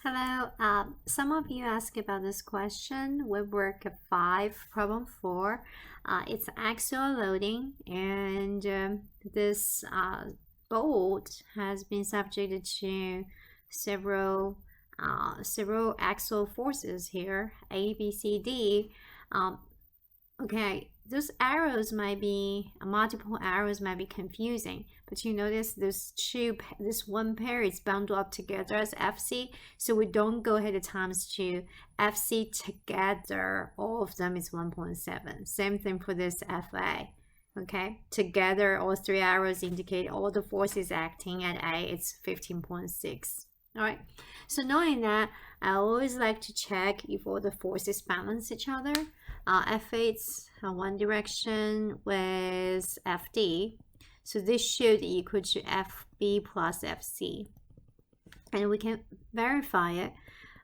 Hello. Some of you asked about this question. Webwork 5, problem 4. It's axial loading, and this bolt has been subjected to several several axial forces here, A, B, C, D. Um, Okay, those arrows might be multiple arrows might be confusing, but you notice this one pair is bundled up together as FC, so we don't go ahead of times to FC together. All of them is 1.7. Same thing for this FA. Okay, together all three arrows indicate all the forces acting at A. It's 15.6. All right, so knowing that, I always like to check if all the forces balance each other. F8's one direction with FD. So this should equal to FB plus FC. And we can verify it.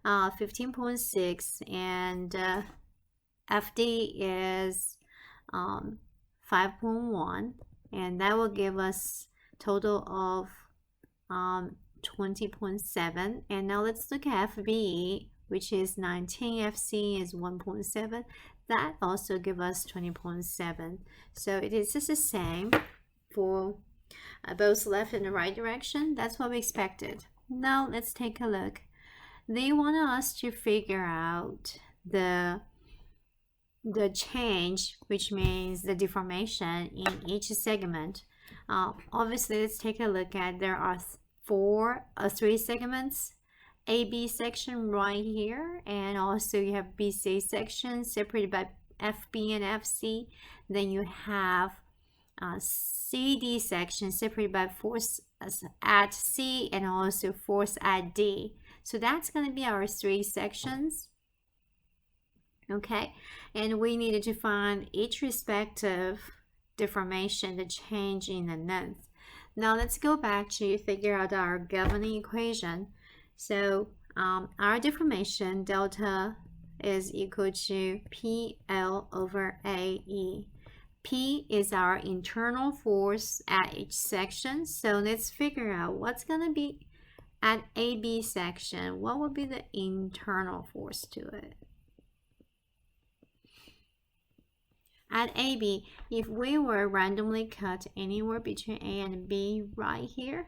15.6 and FD is 5.1, and that will give us total of 20.7. And now let's look at FB, which is 19. FC is 1.7. That also gives us 20.7. So it is just the same for both left and the right direction. That's what we expected. Now let's take a look. They want us to figure out the change, which means the deformation in each segment. Obviously, let's take a look at there are three segments. AB section right here, and also you have BC section separated by FB and FC. Then you have CD section separated by force at C and also force at D. So that's going to be our three sections. Okay, and we needed to find each respective deformation, the change in the length. Now let's go back to figure out our governing equation. So our deformation delta is equal to PL over AE. P is our internal force at each section. So let's figure out what's going to be at AB section. What would be the internal force to it? At AB, if we were randomly cut anywhere between A and B right here,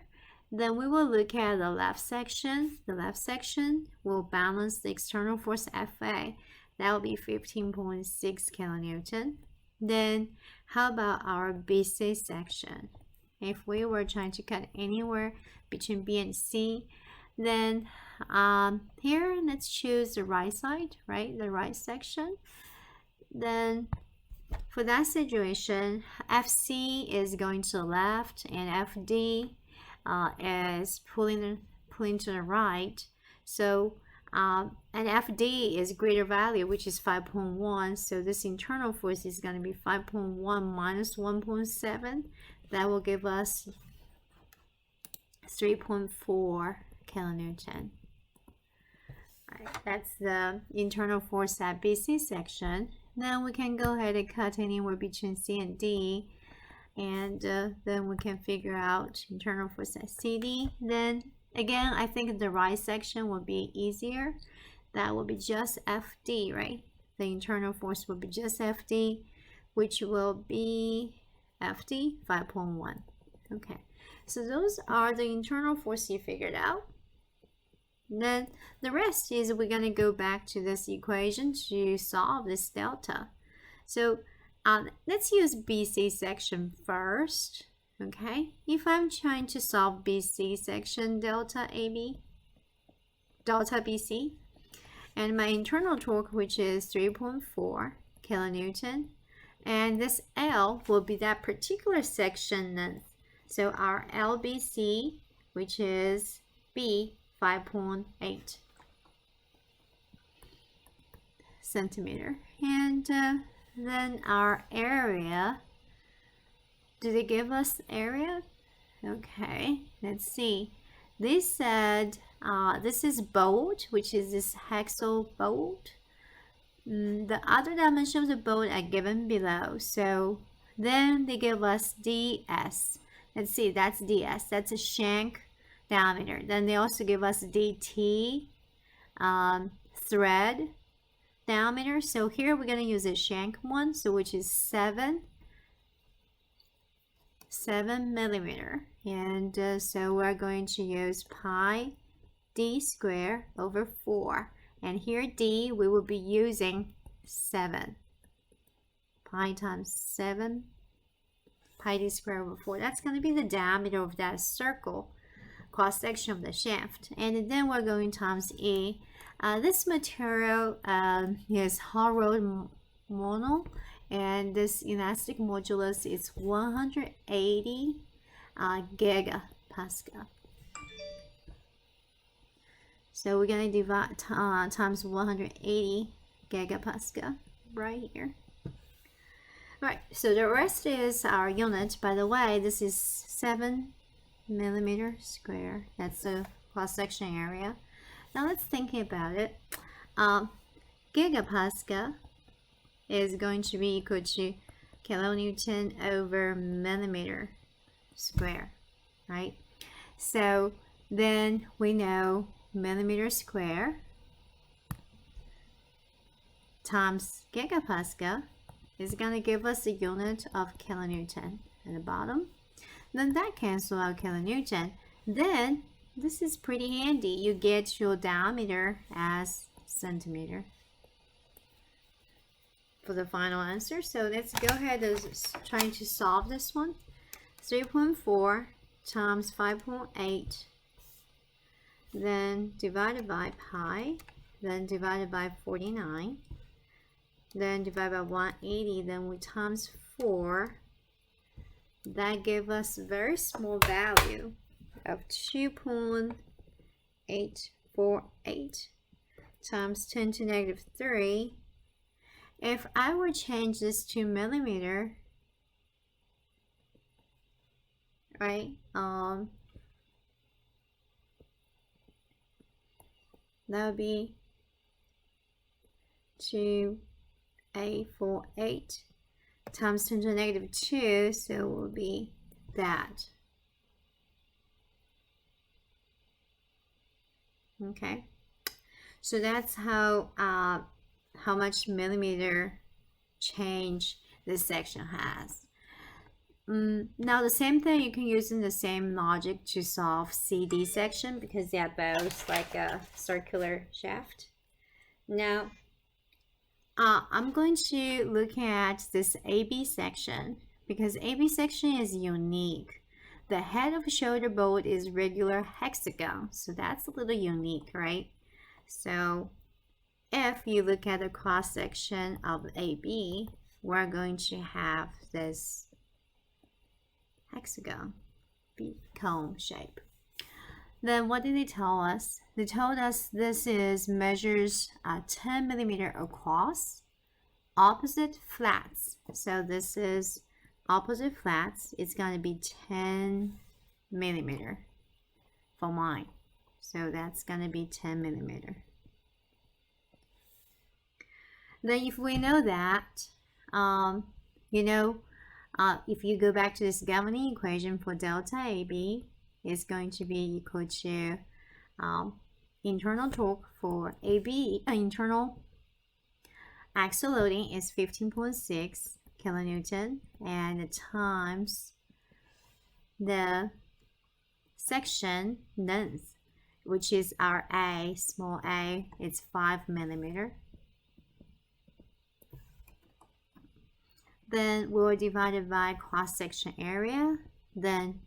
then we will look at the left section. The left section will balance the external force FA. That will be 15.6 kilonewton. Then how about our BC section? If we were trying to cut anywhere between B and C, then here let's choose the right side, right? The right section. Then for that situation, FC is going to the left and FD is pulling to the right. So and FD is greater value, which is 5.1. So this internal force is going to be 5.1 minus 1.7. That will give us 3.4 kilonewton. Right, that's the internal force at BC section. Then we can go ahead and cut anywhere between C and D. And then we can figure out internal force at CD. Then again, I think the right section will be easier. That will be just FD, right? The internal force will be just FD, which will be FD 5.1. Okay, so those are the internal force you figured out. Then the rest is we're going to go back to this equation to solve this delta. So let's use BC section first. Okay, if I'm trying to solve BC section delta AB, delta BC, and my internal torque, which is 3.4 kilonewton, and this L will be that particular section length. So our LBC, which is B, 5.8 centimeter, and then our area. Do they give us area? Okay, let's see. They said this is bolt, which is this hexal bolt. The other dimensions of the bolt are given below. So then they give us DS. Let's see, that's DS. That's a shank diameter. Then they also give us DT. thread diameter. So here we're going to use a shank one, so which is 7 millimeter. And so we're going to use pi d squared over 4. And here d, we will be using 7. Pi times 7 pi d squared over 4. That's going to be the diameter of that circle, cross section of the shaft. And then we're going times E. This material is hot-rolled mono, and this elastic modulus is 180 gigapascal. So we're going to divide times 180 gigapascal right here. Right, so the rest is our unit. By the way, this is 7 millimeter square. That's the cross-section area. Now let's think about it. Gigapascal is going to be equal to kilonewton over millimeter square, right? So then we know millimeter square times gigapascal is going to give us a unit of kilonewton at the bottom. Then that cancels out kilonewton. Then this is pretty handy. You get your diameter as centimeter for the final answer. So let's go ahead and try to solve this one. 3.4 times 5.8, then divided by pi, then divided by 49, then divided by 180, then we times 4. That gave us a very small value of 2.848 times 10 to negative 3. If I were to change this to millimeter, right, that would be 2.848 times 10 to the negative 2, so it will be that. Okay, so that's how much millimeter change this section has. Now the same thing you can use in the same logic to solve CD section, because they are both like a circular shaft. Now I'm going to look at this AB section, because AB section is unique. The head of shoulder bolt is regular hexagon, so that's a little unique, right? So if you look at the cross section of AB, we're going to have this hexagon cone shape. Then what did they tell us? They told us this is measures 10 millimeter across, opposite flats. So this is opposite flats. It's going to be 10 millimeter for mine. So that's going to be 10 millimeter. Then if we know that, if you go back to this governing equation for delta AB, is going to be equal to internal torque for AB, internal axial loading is 15.6 kilonewton, and times the section length, which is our A, small a, it's 5 millimeter. Then we will divide it by cross-section area, then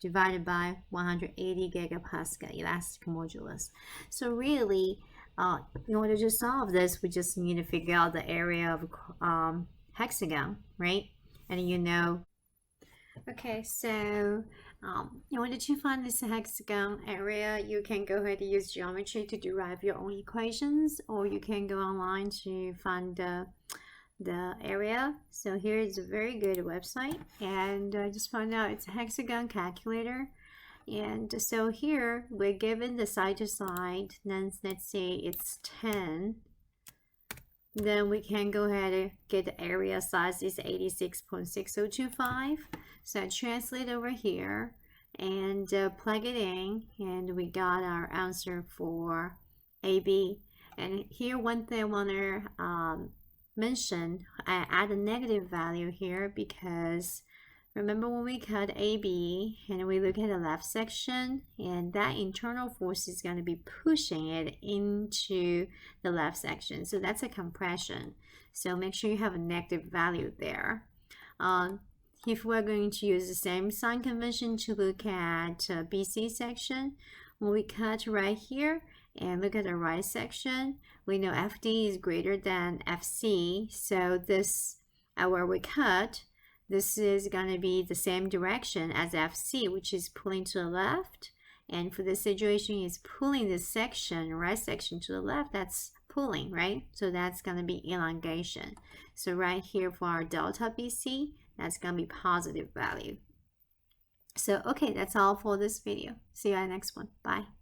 divided by 180 gigapascal elastic modulus. So really, in order to solve this, we just need to figure out the area of hexagon, right? And okay, so in order to find this hexagon area, you can go ahead and use geometry to derive your own equations, or you can go online to find the area. So here is a very good website, and I just found out it's a hexagon calculator. And so here we're given the side to side, then let's say it's 10. Then we can go ahead and get the area size is 86.6025. So I translate over here and plug it in, and we got our answer for AB. And here one thing I want to mention, I add a negative value here because remember when we cut AB and we look at the left section, and that internal force is going to be pushing it into the left section. So that's a compression. So make sure you have a negative value there. If we're going to use the same sign convention to look at BC section, when we cut right here and look at the right section, we know FD is greater than FC. So this, where we cut, this is going to be the same direction as FC, which is pulling to the left. And for this situation, is pulling this section, right section to the left, that's pulling, right? So that's going to be elongation. So right here for our delta BC, that's going to be positive value. So, okay, that's all for this video. See you at the next one. Bye.